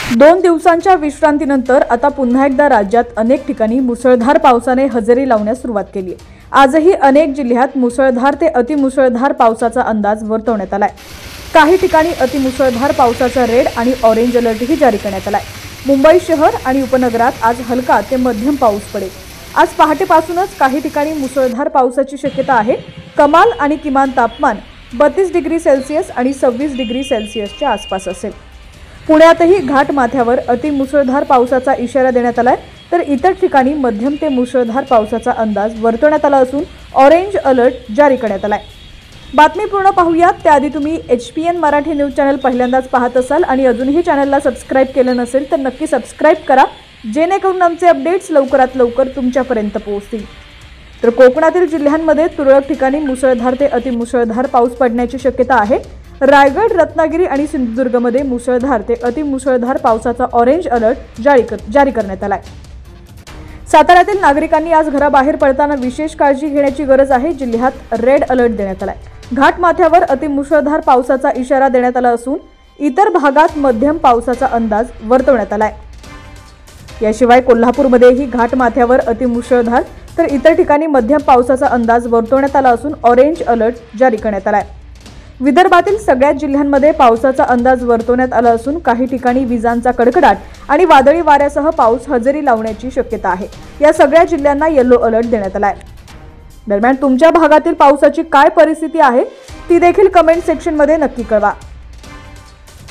2 दिवसांच्या विश्रांतीनंतर आता पुन्हा एकदा राज्यात अनेक ठिकाणी मुसळधार पावसाने हजेरी लावण्यास सुरुवात केली आहे। आजही अनेक जिल्ह्यात मुसळधार ते अतिमुसळधार पावसाचा अंदाज वर्तवण्यात आलाय। काही ठिकाणी अतिमुसळधार पावसाचा रेड आणि ऑरेंज अलर्टही जारी करण्यात आलाय। मुंबई शहर आणि उपनगरात आज हलका ते मध्यम पाऊस पडेल। आज पहाटेपासूनच काही ठिकाणी मुसळधार पावसाची शक्यता आहे। कमाल आणि किमान तापमान 32 डिग्री सेल्सिअस आणि 26 डिग्री सेल्सिअसच्या आसपास असेल। पुण्यातही घाटमाथ्यावर अतिमुसळधार पावसाचा इशारा देण्यात आलाय, तर इतर ठिकाणी मध्यम ते मुसळधार पावसाचा अंदाज वर्तवण्यात आला असून ऑरेंज अलर्ट जारी करण्यात आलाय। बातमी पूर्ण पाहूयात त्याआधी तुम्ही HPN मराठी न्यूज चॅनल पहिल्यांदाच पाहत असाल आणि अजूनही चॅनलला सबस्क्राइब केलं नसेल तर नक्की सबस्क्राइब करा, जेणेकरून आमचे अपडेट्स लवकरात लवकर तुमच्यापर्यंत पोहोचतील। तर कोकणातील जिल्ह्यांमध्ये तुरळक ठिकाणी मुसळधार ते अतिमुसळधार पाऊस पडण्याची शक्यता आहे। रायगड, रत्नागिरी आणि सिंधुदुर्गमध्ये मुसळधार ते अतिमुसळधार पावसाचा ऑरेंज अलर्ट जारी करण्यात आलाय। साताऱ्यातील नागरिकांनी आज घराबाहेर पडताना विशेष काळजी घेण्याची गरज आहे। जिल्ह्यात रेड अलर्ट देण्यात आलाय। घाटमाथ्यावर अतिमुसळधार पावसाचा इशारा देण्यात आला असून इतर भागात मध्यम पावसाचा अंदाज वर्तवण्यात आलाय। याशिवाय कोल्हापूरमध्येही घाटमाथ्यावर अतिमुसळधार तर इतर ठिकाणी मध्यम पावसाचा अंदाज वर्तवण्यात आला असून ऑरेंज अलर्ट जारी करण्यात आलाय। विदर्भातील सगळ्याच जिल्ह्यांमध्ये पावसाचा अंदाज वर्तवण्यात आला असून काही ठिकाणी विजांचा कडकडाट आणि वादळी वाऱ्यासह पाऊस हजेरी लावण्याची शक्यता आहे। या सगळ्या जिल्ह्यांना येलो अलर्ट देण्यात आलाय। दरम्यान तुमच्या भागातील पावसाची काय परिस्थिती आहे ती देखील कमेंट सेक्शनमध्ये नक्की कळवा।